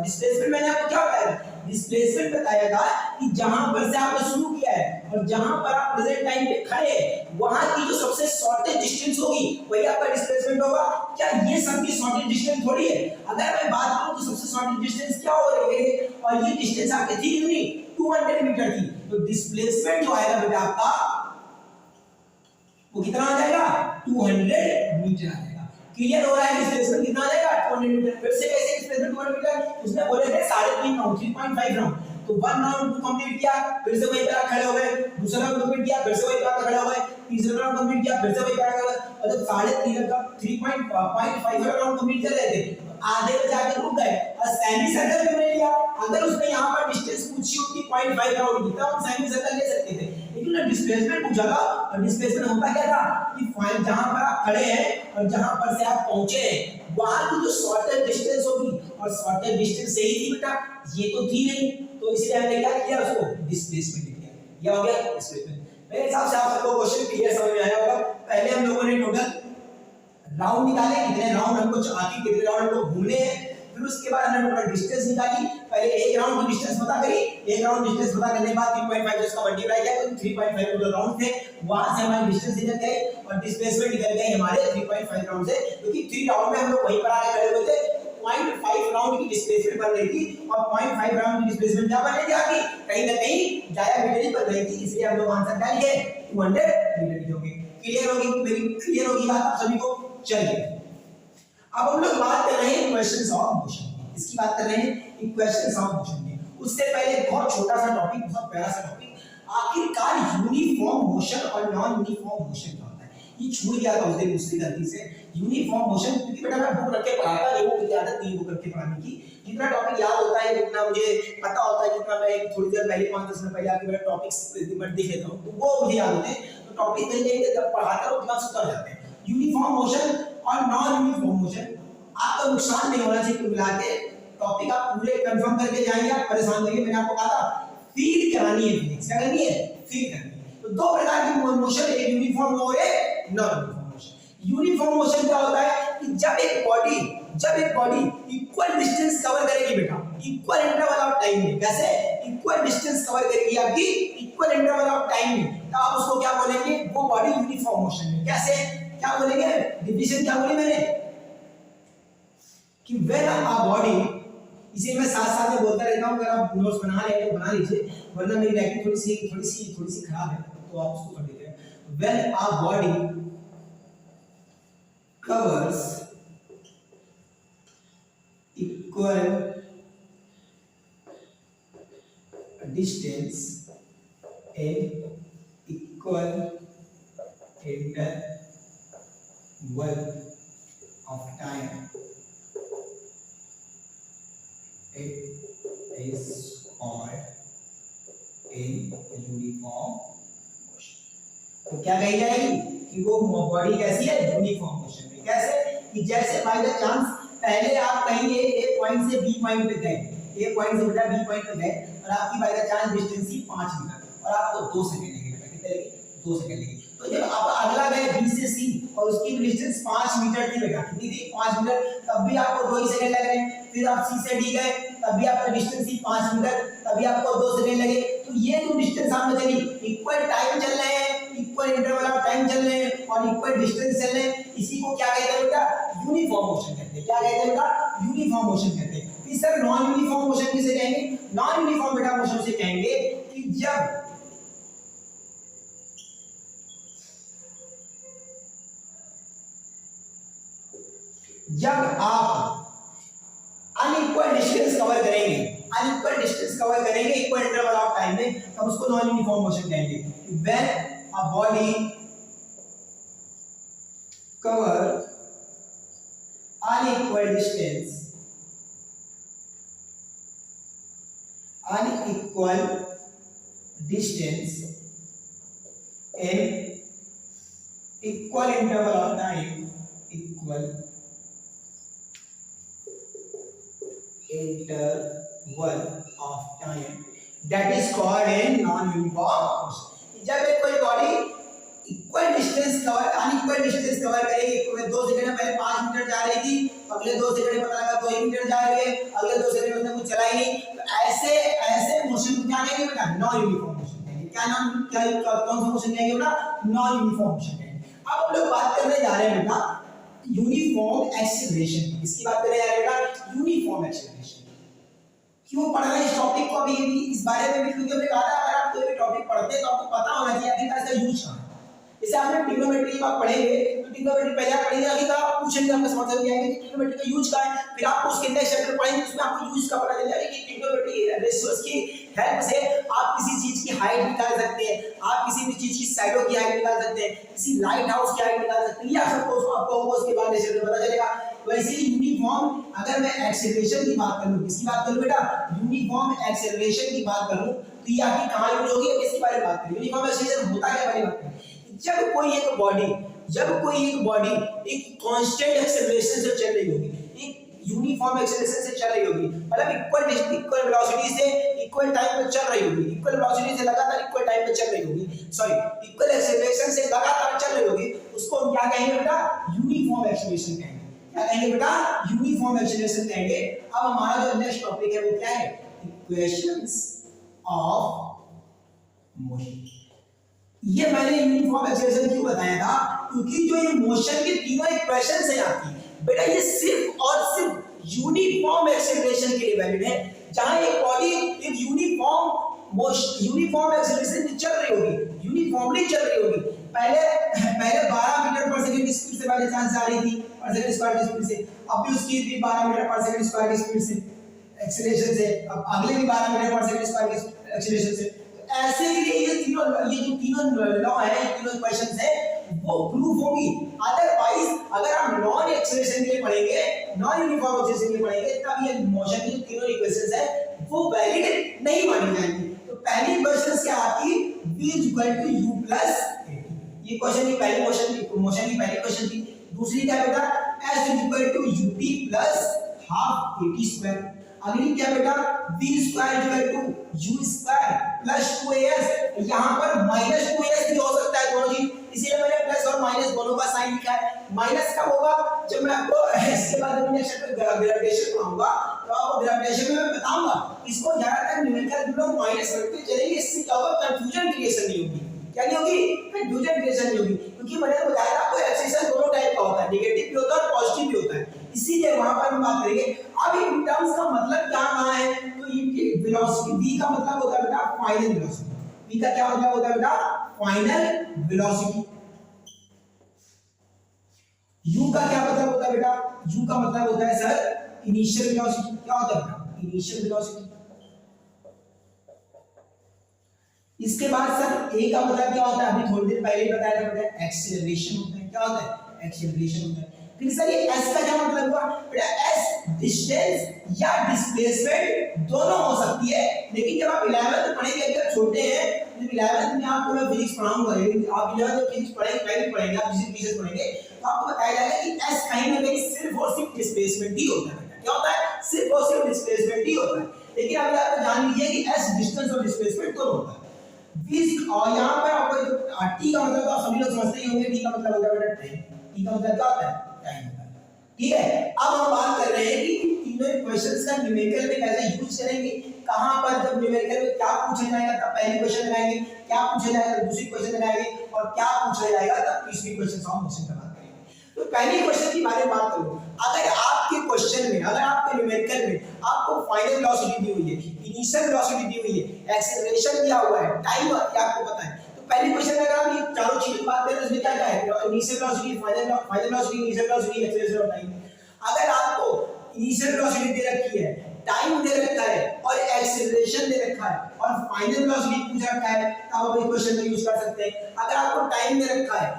डिस्प्लेसमेंट मैंने आपको क्या बताया था, डिस्प्लेसमेंट बताया था कि जहां पर से आपने शुरू किया है और जहां पर आप प्रेजेंट टाइम पे खड़े हैं वहां की जो सबसे शॉर्टेस्ट डिस्टेंस होगी वही आपका डिस्प्लेसमेंट होगा। क्या ये सबकी शॉर्टेस्ट डिस्टेंस थोड़ी है, अगर मैं बात करूं तो सबसे शॉर्टेस्ट डिस्टेंस क्या हो रही है और ये डिस्टेंस आपकी थी कितनी 200 मीटर थी, तो डिस्प्लेसमेंट जो आएगा बेटा आपका वो कितना आ जाएगा 200 मीटर आ जाएगा। क्लियर हो रहा है डिस्प्लेसमेंट कितना आ जाएगा 200 मीटर। फिर से कैसे डिस्प्लेसमेंट 200 मीटर, उसने बोले थे 3.5 राउंड 3.5 राउंड, तो 1 राउंड कंप्लीट किया फिर से वहीं पर खड़े हो गए, दूसरा राउंड कंप्लीट किया फिर से वहीं पर खड़े हो गए, तीसरा राउंड कंप्लीट किया फिर से वहीं पर खड़े हो गए, और जब 3.5 का 3.5 राउंड कंप्लीट कर रहे थे आधे पे जाकर रुक गए और सेमी सर्कल भी ले लिया। अगर उसने यहां पर डिस्टेंस पूछी होती 0.5 राउंड की तब हम सेमी सर्कल ले सकते थे, लेकिन डिस्प्लेसमेंट पूछा था और डिस्प्लेसमेंट होता क्या था कि जहां पर आप खड़े हैं और जहां पर से आप पहुंचे हैं वहां की जो शॉर्टेस्ट डिस्टेंस होगी और शॉर्टेस्ट डिस्टेंस सही थी बेटा, ये तो थी नहीं, तो इसलिए हमने क्या किया उसको डिस्प्लेसमेंट किया, ये हो गया डिस्प्लेसमेंट। मेरे हिसाब से आप सबको क्वेश्चन क्लियर समझ में आया होगा। पहले हम लोगों ने टोटल राउंड निकाले, कितने राउंड हमको आखिर कितने राउंड हमको घूमने हैं, फिर उसके बाद हमने टोटल डिस्टेंस निकाली। पहले एक राउंड की डिस्टेंस पता करी, एक राउंड डिस्टेंस पता करने के बाद 3.5 इसका मल्टीप्लाई किया तो 3.5 टोटल राउंड थे, वहां से हमारी डिस्टेंस निकल गई और डिस्प्लेसमेंट निकल गई हमारे 3.5 राउंड से, क्योंकि 3 राउंड में हम लोग वहीं पर आके खड़े हुए थे। 0.5 राउंड की डिस्प्लेसमेंट बन रही थी और 0.5 राउंड की डिस्प्लेसमेंट क्या बन रही थी आपकी, कहीं ना कहीं डायमीटर ही बन रही थी, इसलिए हम लोग आंसर क्या लिए 200 मीटर लिखोगे। क्लियर होगी मेरी, क्लियर होगी बात आप सभी को। चलिए अब हम लोग बात कर रहे हैं क्वेश्चंस ऑफ मोशन की। इसकी बात कर रहे हैं इक्वेशंस ऑफ मोशन की। उससे पहले एक बहुत छोटा सा टॉपिक, बहुत प्यारा सा टॉपिक, आखिरकार यूनिफॉर्म मोशन और नॉन यूनिफॉर्म मोशन क्या होता है, ये छूट गया था उस दिन मुझसे गलती से। यूनिफॉर्म मोशन, क्योंकि बेटा मैं बुक रख के पढ़ाता, ये मुझे आदत नहीं बुक रख के पढ़ाने की, जितना टॉपिक याद होता है जितना मुझे पता होता है, जितना मैं थोड़ी देर पहले 5-10 मिनट पहले आके मेरा टॉपिक्स देख लेता हूं तो वो मुझे याद होते हैं। तो टॉपिक कहीं जब पढ़ाता हूं दिमाग से उतर जाते हैं। यूनिफॉर्म मोशन और नॉन यूनिफॉर्म मोशन, आपका नुकसान नहीं होना चाहिए कुल मिला के। टॉपिक आप पूरे कंफर्म करके जाएंगे, आप परेशान होंगे। मैंने आपको कहा था फील करानी है, फिजिक्स क्या करनी है, फील करनी है। तो दो प्रकार की मोशन, एक यूनिफॉर्म और एक non uniform motion. Uniform motion क्या होता है कि जब एक बॉडी इक्वल डिस्टेंस कवर करेगी बेटा, इक्वल इंटरवल ऑफ टाइम में, कैसे इक्वल डिस्टेंस कवर करेगी आपकी इक्वल इंटरवल ऑफ टाइम में, तो आप उसको क्या बोलेंगे, वो बॉडी यूनिफॉर्म मोशन में। कैसे, क्या बोलेंगे, डिफिनेशन क्या बोली मैंने कि व्हेन अ बॉडी, इसे मैं साथ साथ में बोलता रहता हूं, अगर आप नोट्स बना रहे हैं तो बना लीजिए, वरना मेरी राइटिंग थोड़ी सी खराब है तो आप उसको कर दीजिए। When a body covers equal distance in equal interval of time, it is called a uniform motion। तो क्या कही जाएगी कि वो बॉडी कैसी है, यूनिफॉर्म मोशन में। कैसे कि जैसे बाय द चांस पहले आप कहेंगे ए पॉइंट से बी पॉइंट पे गए, ए पॉइंट से बेटा बी पॉइंट पे गए और आपकी बाय द चांस डिस्टेंस थी 5 मीटर और आपको 2 सेकंड लगे, बेटा कितने लगे, 2 सेकंड लगे। तो जब आप अगला गए बी से सी और उसकी डिस्टेंस 5 मीटर थी बेटा, कितनी थी, 5 मीटर, तब भी आपको 2 ही सेकंड लग रहे हैं। फिर आप सी से डी गए, तब भी आपका डिस्टेंस थी 5 मीटर, तभी आपको 2 सेकंड लगे। तो ये जो डिस्टेंस आपने चली, इक्वल टाइम चल रहे हैं, इक्वल इंटरवल ऑफ टाइम चल रहे हैं और इक्वल डिस्टेंस चल रहे हैं, इसी को क्या कहते हैं बेटा, यूनिफॉर्म मोशन कहते हैं। क्या कहते हैं बेटा, यूनिफॉर्म मोशन कहते हैं। फिर सर नॉन यूनिफॉर्म मोशन किसे कहेंगे, नॉन यूनिफॉर्म बेटा मोशन से कहेंगे कि जब आप अनइक्वल डिस्टेंस कवर करेंगे, अनइक्वल डिस्टेंस कवर करेंगे इक्वल इंटरवल ऑफ टाइम में, तब उसको नॉन यूनिफॉर्म मोशन कहेंगे। When a body cover unequal distance in equal interval of time, equal interval of time, that is called a non-uniform motion। जब एक कोई body equal distance cover unequal distance cover करेगी, 2 second में पहले 5 metre जा रही थी, अगले 2 सेकंड में पता लगा 2 मीटर जा रही है, अगले 2 सेकंड में उसने कुछ चला ही नहीं, तो ऐसे मोशन को क्या कहेंगे बेटा, नॉन यूनिफॉर्म मोशन कहेंगे। क्या नाम, कौन सा मोशन कहेंगे बेटा, नॉन यूनिफॉर्म मोशन कहेंगे। अब हम लोग बात करने जा रहे हैं बेटा यूनिफॉर्म एक्सेलरेशन की। इसकी बात करें यार बेटा, यूनिफॉर्म एक्सेलरेशन क्यों पढ़ रहे हैं इस टॉपिक को, अभी इस बारे में भी, क्योंकि हमने कहा था अगर आप कोई भी टॉपिक पढ़ते हैं तो आपको पता होना चाहिए आखिर इसका यूज कहां है। जैसे आपने ट्रिग्नोमेट्री की बात पढ़ेंगे तो ट्रिग्नोमेट्री पहले आप पढ़ेंगे, आगे आप पूछेंगे, आपका समझ में आएगा कि ट्रिग्नोमेट्री का यूज क्या है, फिर आप उसके नेक्स्ट चैप्टर पढ़ेंगे उसमें आपको यूज का पता चल जाएगा कि ट्रिग्नोमेट्री रेशियोज की हेल्प से आप किसी चीज की हाइट निकाल सकते हैं, आप किसी भी चीज की साइडों की हाइट निकाल सकते हैं, किसी लाइट हाउस की हाइट निकाल सकते हैं, या सबको आपको उसके बाद नेक्स्ट चैप्टर पता चलेगा। वैसे ही यूनिफॉर्म, अगर मैं एक्सेलरेशन की बात करूं, किसकी बात करूं बेटा, यूनिफॉर्म एक्सेलरेशन की बात करूं, तो ये आखिर कहां यूज होगी, किसके बारे में बात करें, यूनिफॉर्म एक्सेलरेशन होता क्या बारे में बात करें। जब कोई एक बॉडी एक कांस्टेंट एक्सेलरेशन से चल रही होगी, एक यूनिफॉर्म एक्सेलरेशन से चल रही होगी, मतलब इक्वल वेलोसिटी से इक्वल टाइम पे चल रही होगी, इक्वल वेलोसिटी से लगातार इक्वल टाइम पे चल रही होगी, सॉरी इक्वल एक्सेलरेशन से लगातार चल रही होगी, उसको हम क्या कहेंगे बेटा, यूनिफॉर्म एक्सेलरेशन कहेंगे। क्या कहेंगे बेटा, यूनिफॉर्म एक्सेलरेशन कहेंगे। अब हमारा जो नेक्स्ट टॉपिक है वो क्या है, इक्वेशंस ऑफ मोशन। ये मैंने यूनिफॉर्म एक्सेलरेशन क्यों बताया था, क्योंकि जो ये मोशन के तीनों इक्वेशन से आती है बेटा, ये सिर्फ और सिर्फ यूनिफॉर्म एक्सेलरेशन के लिए वैलिड है, जहां एक बॉडी एक यूनिफॉर्म एक्सेलरेशन चल रही होगी, यूनिफॉर्मली चल रही होगी। पहले 12 मीटर पर सेकंड की स्पीड से पहले चांस जा रही थी पर सेकंड स्क्वायर की स्पीड से, अब भी उसकी स्पीड 12 मीटर पर सेकंड स्क्वायर की स्पीड से एक्सेलरेशन से, अब अगले भी 12 मीटर पर सेकंड स्क्वायर की एक्सेलरेशन से। ऐसे के लिए ये जो तीनों लॉ है, ये तीनों इक्वेशंस है वो प्रूफ होगी। अदरवाइज अगर हम नॉन एक्सेलरेशन के लिए पढ़ेंगे, नॉन यूनिफॉर्म एक्सेलरेशन के लिए पढ़ेंगे, तब ये मोशन की जो तीनों इक्वेशंस है वो वैलिड नहीं मानी जाएंगी। तो पहली इक्वेशन क्या आती, v = u + at। ये क्वेश्चन की पहली मोशन की पहली क्वेश्चन थी। दूसरी क्या बेटा, s = ut + ½ at²। अगली क्या बेटा, v² = u² + 2as। यहाँ पर -2as भी हो सकता है दोनों चीज, इसीलिए मैंने प्लस और माइनस दोनों का साइन लिखा है। माइनस कब होगा, जब मैं आपको इसके बाद अपने चैप्टर ग्रेविटेशन पढ़ाऊंगा तो आपको ग्रेविटेशन में मैं बताऊंगा। इसको ज्यादातर न्यूमेरिकल लोग माइनस रखते चलेंगे, इससे क्या होगा, कंफ्यूजन क्रिएशन नहीं होगी। क्या नहीं होगी, कंफ्यूजन क्रिएशन नहीं होगी, क्योंकि मैंने बताया था आपको एक्सेलरेशन दोनों टाइप का होता है, नेगेटिव भी होता है और पॉजिटिव भी होता है, इसीलिए वहां पर हम बात करेंगे। अब इन टर्म्स का मतलब क्या कहां है, तो ये वेलोसिटी v का मतलब होता है बेटा फाइनल वेलोसिटी। v का क्या मतलब होता है बेटा, फाइनल वेलोसिटी। u का क्या मतलब होता है बेटा, u का मतलब होता है सर इनिशियल वेलोसिटी। क्या होता है बेटा, इनिशियल वेलोसिटी। इसके बाद सर a का मतलब क्या होता है, अभी थोड़ी देर पहले ही बताया था बेटा, एक्सीलरेशन होता है। क्या होता है, एक्सीलरेशन होता है। फिर सर ये s का क्या मतलब हुआ बेटा, s डिस्टेंस या डिस्प्लेसमेंट दोनों हो सकती है, लेकिन जब आप 11th में पढ़ेंगे, अगर छोटे हैं तो 11th में आपको मैं फिजिक्स पढ़ाऊंगा, आप 11th में फिजिक्स पढ़ेंगे, पहले पढ़ेंगे आप फिजिक्स पढ़ेंगे, तो आपको बताया जाएगा कि s कहीं ना कहीं सिर्फ और सिर्फ डिस्प्लेसमेंट ही होता है। क्या होता है, सिर्फ और सिर्फ डिस्प्लेसमेंट ही होता है। लेकिन अभी आप जान लीजिए कि s डिस्टेंस और डिस्प्लेसमेंट दोनों होता है। और यहाँ पर आपको t का मतलब तो आप सभी लोग समझते ही होंगे, t का मतलब होता है बेटा टाइम। t का मतलब क्या होता है, टाइम होता है। ठीक है, अब हम बात कर रहे हैं कि तीनों इक्वेशंस का न्यूमेरिकल में कैसे यूज करेंगे, कहां पर जब न्यूमेरिकल में क्या पूछा जाएगा तब पहली क्वेश्चन लगाएंगे, क्या पूछा जाएगा तब दूसरी क्वेश्चन लगाएंगे, और क्या पूछा जाएगा तब तीसरी क्वेश्चन ऑफ मोशन का बात करेंगे। तो पहली क्वेश्चन के बारे में बात करूं, अगर आपके क्वेश्चन में, अगर आपके न्यूमेरिकल में आपको फाइनल वेलोसिटी दी हुई है, इनिशियल वेलोसिटी दी हुई है, एक्सेलरेशन दिया हुआ है, टाइम आपको पता है, तो पहली क्वेश्चन में अगर आप ये चारों चीजें बात करें तो इसमें क्या क्या है, initial velocity, final velocity, initial velocity, acceleration और टाइम। अगर आपको इनिशियल वेलोसिटी दे रखी है, टाइम दे रखा है और एक्सेलरेशन दे रखा है और फाइनल वेलोसिटी पूछ रखा है, तब आप इस क्वेश्चन का यूज कर सकते हैं। अगर आपको टाइम दे रखा है,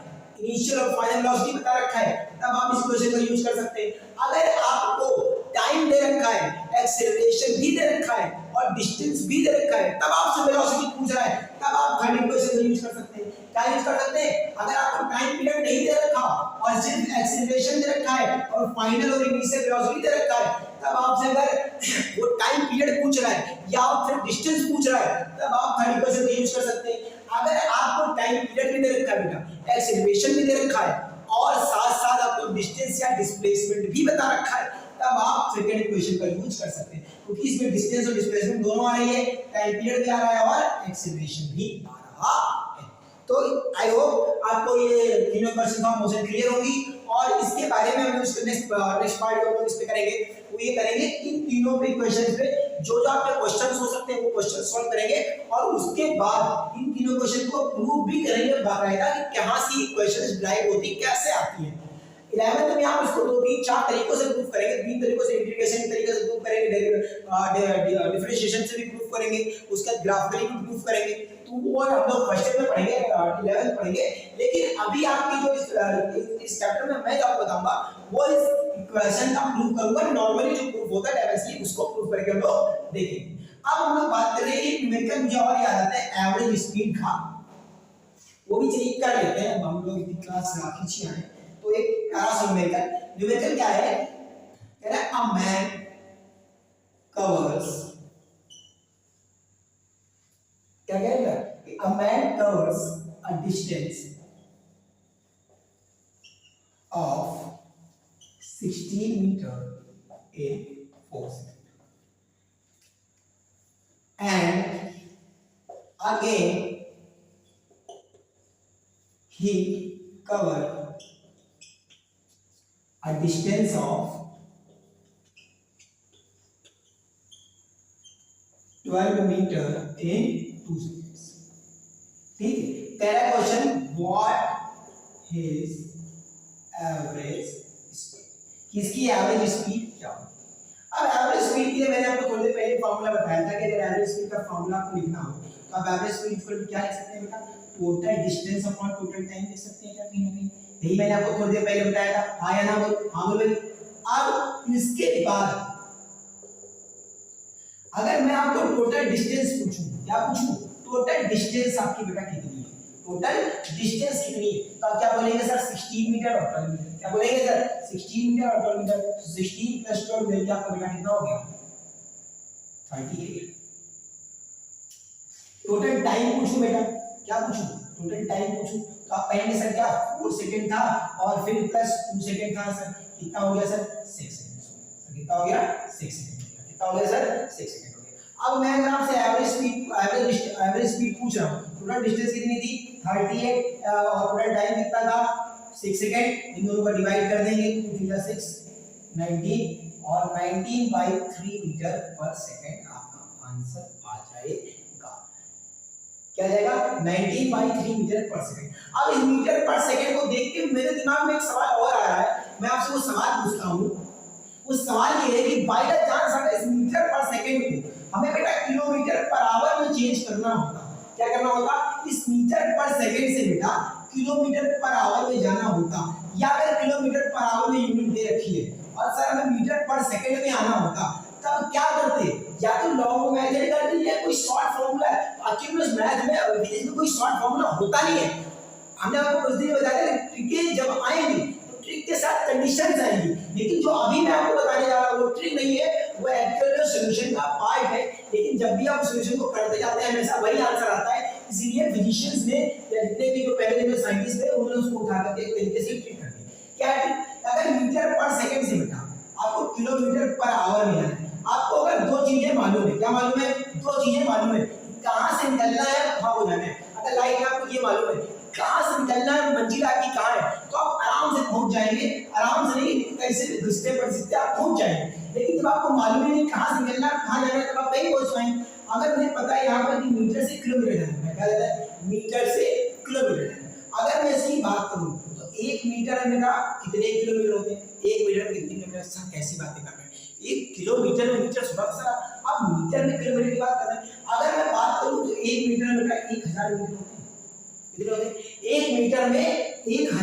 इनिशियल और फाइनल वेलोसिटी बता रखा है, तब आप इस क्वेश्चन का यूज कर सकते हैं। अगर आपको टाइम दे रखा है, एक्सेलरेशन भी दे रखा है और डिस्टेंस भी दे रखा है, तब आपसे वेलोसिटी पूछ रहा है, तब आप थर्ड इक्वेशन का यूज कर सकते हैं। क्या यूज कर सकते हैं, अगर आपको टाइम पीरियड नहीं दे रखा और सिर्फ एक्सेलरेशन दे रखा है और फाइनल और इनिशियल वेलोसिटी दे रखा है, तब आपसे अगर वो टाइम पीरियड पूछ रहा है या फिर डिस्टेंस पूछ रहा है, तब आप थर्ड इक्वेशन का यूज कर सकते हैं। अगर आपको टाइम पीरियड भी दे रखा है बेटा, एक्सेलरेशन भी दे रखा है और साथ साथ आपको डिस्टेंस या डिस्प्लेसमेंट भी बता रखा है, तब आप सेकंड इक्वेशन का यूज कर सकते हैं, क्योंकि इसमें डिस्टेंस और डिस्प्लेसमेंट दोनों आ रही है, टाइम पीरियड भी आ रहा है और एक्सेलरेशन भी आ रहा है। तो आई होप आपको ये तीनों क्वेश्चन ऑफ मोशन क्लियर होगी, और इसके बारे में हम नेक्स्ट पार्ट में इस पे करेंगे, वो ये करेंगे इन तीनों पे क्वेश्चंस पे जो आपके क्वेश्चंस हो सकते हैं वो क्वेश्चन सॉल्व करेंगे, और उसके बाद इन तीनों क्वेश्चन को प्रूव भी करेंगे बाकायदा कि कहां से क्वेश्चंस ड्राइव होती, कैसे आती है। 11th में आप इसको 2-3-4 तरीकों से प्रूव करेंगे, 3 तरीकों से, इंटीग्रेशन के तरीके से प्रूव करेंगे, डिफरेंशिएशन से भी प्रूव करेंगे, उसका ग्राफिकली भी प्रूव करेंगे। तो वो हम लोग फर्स्ट ईयर में पढ़ेंगे, 11th पढ़ेंगे। लेकिन अभी आपकी जो इस चैप्टर में मैं जो आपको बताऊंगा वो इस इक्वेशन का प्रूव करूंगा, नॉर्मली जो प्रूफ होता है डायरेक्टली उसको प्रूव करके हम लोग देखेंगे। अब हम लोग बात कर रहे हैं कि न्यूमेरिकल, मुझे और याद आता है एवरेज स्पीड का, वो भी चेक कर लेते हैं। हम लोग इतनी क्लास खींची आए तो एक न्यूमेरिकल क्या है, कह रहा अ मैन कवर्स, क्या कहेगा कि a man covers a distance of 16 metre in 4 seconds, and again he covered a distance of 12 metre in 2 seconds। ठीक है, पहला question, what is average speed, किसकी एवरेज स्पीड क्या होगी। अब एवरेज स्पीड के लिए मैंने आपको थोड़ी देर पहले फार्मूला बताया था कि अगर एवरेज स्पीड का फार्मूला आपको लिखना हो तो आप एवरेज स्पीड को क्या लिख सकते हैं बेटा, total distance upon total time लिख सकते हैं क्या, कहीं ना कहीं यही मैंने आपको थोड़ी देर पहले बताया था। हाँ या ना बोल, हाँ बोल। अब इसके बाद अगर मैं आपको टोटल डिस्टेंस पूछूं, क्या पूछूं, टोटल डिस्टेंस आपकी बेटा कितनी है, टोटल डिस्टेंस कितनी है, तो आप क्या बोलेंगे सर 16 मीटर और 12 मीटर, क्या बोलेंगे सर 16 मीटर और 12 मीटर, 16 प्लस 12 मिलकर आपका बेटा कितना हो गया 38। टोटल टाइम पूछूं बेटा, क्या पूछूं, टोटल टाइम पूछूं, तो आप कहेंगे सर क्या 4 सेकंड था और फिर प्लस 2 सेकंड था सर, कितना हो गया सर 6 सेकंड, सर कितना हो गया 6 सेकंड, कितना हो गया सर 6 सेकंड हो गया। अब मैं अगर आपसे एवरेज स्पीड पूछ रहा हूं, टोटल डिस्टेंस कितनी थी 38 और टोटल टाइम कितना था 6 सेकंड, इन दोनों को डिवाइड कर देंगे 2 3 6 19 और 19/3 मीटर पर सेकंड आपका आंसर आ जाएगा, क्या जाएगा 19/3 मीटर पर सेकंड। अब इस मीटर पर सेकंड को देख के मेरे दिमाग में एक सवाल और आ रहा है, मैं आपसे वो सवाल पूछता हूं, उस सवाल ये है कि बाय द चांस अगर इस मीटर पर सेकंड को हमें बेटा किलोमीटर पर आवर में चेंज करना होता, क्या करना होता, इस मीटर पर सेकंड से बेटा किलोमीटर पर आवर में जाना होता, या अगर किलोमीटर पर आवर में यूनिट दे रखी है और सर हमें मीटर पर सेकंड में आना होता, तब क्या करते, या तो लॉन्ग मेथड करते या कोई शॉर्ट फार्मूला, एक्चुअली मैथ में फिजिक्स में कोई शॉर्ट फार्मूला होता नहीं है। हमने आपको कुछ दिन बताया था ट्रिक जब आएंगी तो ट्रिक के साथ कंडीशंस आएंगी, लेकिन जो अभी मैं आपको बताने जा रहा हूं वो ट्रिक नहीं है, वो एक्चुअल में सॉल्यूशन का पार्ट है, लेकिन जब भी आप सॉल्यूशन को करते जाते हैं हमेशा वही आंसर आता है, इसीलिए फिजिशियंस ने या जितने भी जो पहले जो साइंटिस्ट थे उन्होंने उसको उठा करके एक तरीके से ट्रिक कर दिया। क्या ट्रिक, अगर मीटर पर सेकंड से बेटा आपको किलोमीटर पर आवर मिला है, आपको अगर दो चीजें मालूम है, क्या मालूम है, दो चीजें मालूम है, कहां से निकलना है कहां को जाना है। अगर लाइक आपको ये मालूम है कहां से निकलना है, मंजिल आपकी कहां है, तो आप आराम से पहुंच जाएंगे, आराम से नहीं कैसे भी घिसते पड़ते आप पहुंच जाएंगे, लेकिन जब आपको मालूम ही नहीं कहां से निकलना है कहां जाना है तब आप नहीं पहुंच पाएंगे। अगर मुझे पता है यहाँ पर कि मीटर से किलोमीटर जाना है, क्या कहता है मीटर से किलोमीटर जाना है, अगर मैं इसकी बात करूं तो 1 मीटर में बेटा कितने किलोमीटर होते हैं, 1 मीटर में कितने किलोमीटर, सर कैसी बातें कर रहे हैं, 1 किलोमीटर में मीटर सुना सर, आप मीटर में किलोमीटर की बात कर रहे हैं। अगर मैं बात करूं तो 1 मीटर में बेटा 1000 मीटर होते हैं, कितने होते हैं 1 मीटर में 1000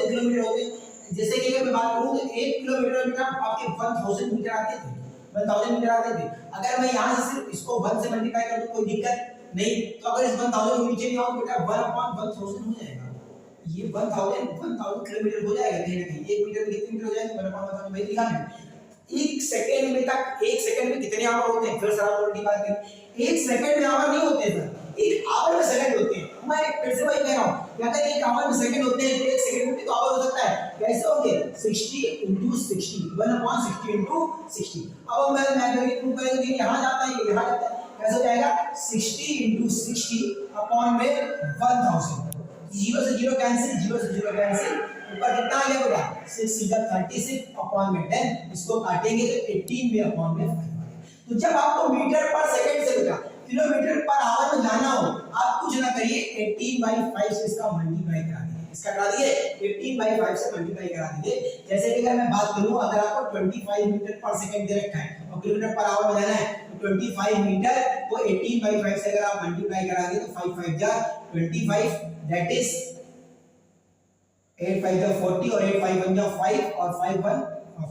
किलोमीटर होते हैं। जैसे कि अगर मैं बात करूं तो 1 किलोमीटर में आपके 1000 मीटर आते थे, 1000 मीटर आते थे। अगर मैं यहां से सिर्फ इसको 1 से मल्टीप्लाई कर दूं कोई दिक्कत नहीं, तो अगर इस 1000 के नीचे नहीं आओ बेटा 1/1000 हो जाएगा, ये 1000 किलोमीटर हो जाएगा कहीं ना कहीं, 1 मीटर में कितने मीटर हो जाएंगे 1/1000 में लिखा है। 1 सेकंड में तक 1 सेकंड में कितने आवर होते हैं, फिर सर आप ऑलरेडी बात करें 1 सेकंड में आवर नहीं होते सर, 1 आवर में सेकंड होते हैं। मैं फिर से वही कह रहा हूं, अगर 1 आवर में सेकंड होते हैं तो 1 सेकंड में तो आवर हो सकता है, कैसे होंगे 60 × 60 1/60 × 60। अब मैं मैथमेटिक्स प्रूव करेंगे कि यहां जाता है यहां जाता है, कैसे हो जाएगा 60 × 60 अपॉन में 1000, 0 से 0 कैंसिल, 0 से 0 कैंसिल, ऊपर कितना आ गया बेटा 6 सीधा 36 अपॉन में 10, इसको काटेंगे तो 18 में अपॉन में 5। तो जब आपको मीटर पर सेकंड से बेटा किलोमीटर पर आवर में जाना हो, आप कुछ ना करिए 18/5 से इसका मल्टीप्लाई करा दीजिए, इसका करा दीजिए 18/5 से मल्टीप्लाई करा दीजिए। जैसे कि अगर मैं बात करूं, अगर आपको 25 मीटर पर सेकंड दे रखा है और किलोमीटर पर आवर में जाना है तो 25 मीटर को 18/5 से अगर आप मल्टीप्लाई करा दिए तो 5 5 जा 25, दैट इज 8 5 जा 40 और 8 5 1 जा 5 और 5 1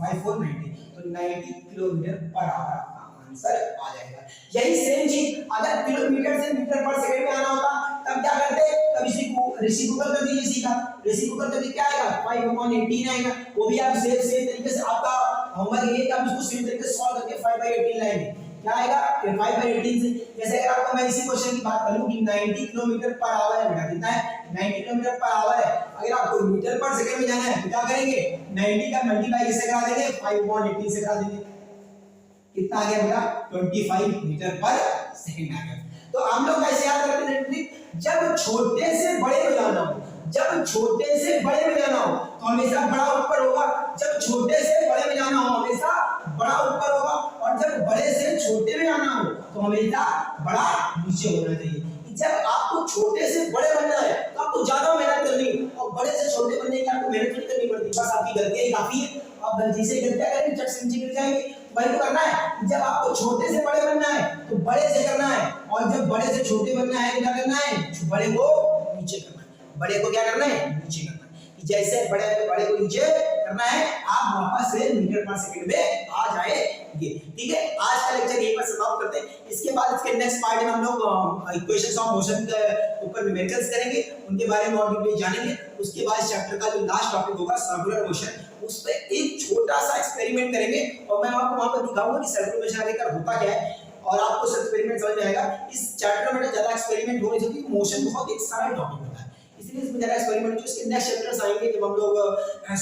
5 4 90, तो 90 किलोमीटर पर आवर आपका आंसर आ जाएगा। यही सेम चीज अगर किलोमीटर से मीटर पर सेकंड में आना होता तब क्या करते, तब इसी को रेसिप्रोकल कर दीजिए, सीधा रेसिप्रोकल करके क्या आएगा 5/18 आएगा, वो भी आप सेम तरीके से आपका होमवर्क ये कि आप इसको सीधी तरीके से सॉल्व करके 5/18 लाएंगे। क्या आएगा 5/18 से, जैसे अगर आपको मैं इसी क्वेश्चन की बात करूं कि 90 किलोमीटर पर आवर है बेटा, कितना है 90 किलोमीटर पर आवर है, अगर आपको मीटर पर सेकंड में जाना है तो क्या करेंगे 90 का मल्टीप्लाई किससे करा देंगे 5/18 से करा देंगे, कितना आ गया बेटा 25 मीटर पर सेकंड आ गया। तो हम लोग कैसे याद करते हैं ट्रिक, जब छोटे से बड़े में जाना हो, जब छोटे से बड़े में जाना हो तो हमेशा बड़ा ऊपर होगा, जब छोटे से बड़े में जाना हो हमेशा बड़ा ऊपर होगा, और जब बड़े से छोटे में जाना हो तो हमेशा बड़ा नीचे होना चाहिए। जब आपको छोटे से बड़े बनना है तो आपको ज्यादा मेहनत करनी, और बड़े से छोटे बनने की आपको मेहनत नहीं करनी पड़ती, बस आपकी गलतियां ही काफी है। आप गलती से गलतियां करेंगे चट से नीचे गिर जाएंगे, वही तो करना है। जब आपको छोटे से बड़े बनना है तो बड़े से करना है, और जब बड़े से छोटे बनना है तो क्या करना है बड़े को नीचे करना है, बड़े को क्या करना है नीचे करना है। जैसे बड़े को नीचे करना है आप वापस से मीटर पर सेकंड में आ जाएंगे। ठीक है, आज का लेक्चर यहीं पर समाप्त करते हैं। इसके बाद इसके नेक्स्ट पार्ट में हम लोग इक्वेशंस ऑफ मोशन के ऊपर न्यूमेरिकल्स करेंगे, उनके बारे में और डिटेल जानेंगे। उसके बाद चैप्टर का जो लास्ट टॉपिक होगा सर्कुलर मोशन, उस पे एक छोटा सा एक्सपेरिमेंट करेंगे और मैं आपको वहां पर दिखाऊंगा कि सर्कुलर मोशन आखिर होता क्या है, और आपको एक्सपेरिमेंट समझ में आएगा। इस चैप्टर में ज्यादा एक्सपेरिमेंट होने से मोशन बहुत एक सरल टॉपिक होता है, इसलिए इसमें ज्यादा एक्सपेरिमेंट जो इसके नेक्स्ट चैप्टर्स आएंगे, जब हम लोग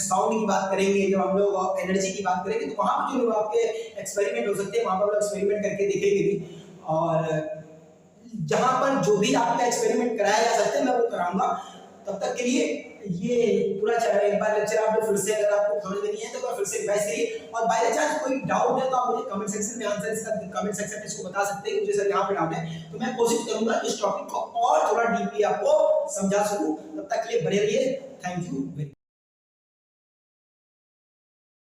साउंड की बात करेंगे, जब हम लोग एनर्जी की बात करेंगे, तो वहां पर जो आपके एक्सपेरिमेंट हो सकते हैं वहां पर एक्सपेरिमेंट करके देखेंगे भी, और जहां पर जो भी आपका एक्सपेरिमेंट कराया जा सकता है मैं वो कराऊंगा। तब तक के लिए ये पूरा एक बार लेक्चर आपको फिर से अगर आपको समझ में नहीं है तो फिर से रिवाइज करिए, और बाय द चांस कोई डाउट है तो आप मुझे कमेंट सेक्शन में आंसर इसका कमेंट सेक्शन में इसको बता सकते हैं कि मुझे सर यहाँ पे डाउट है, तो मैं कोशिश करूंगा इस टॉपिक को और थोड़ा डीपली आपको समझा सकूं। तब तक के लिए बने रहिए, थैंक यू।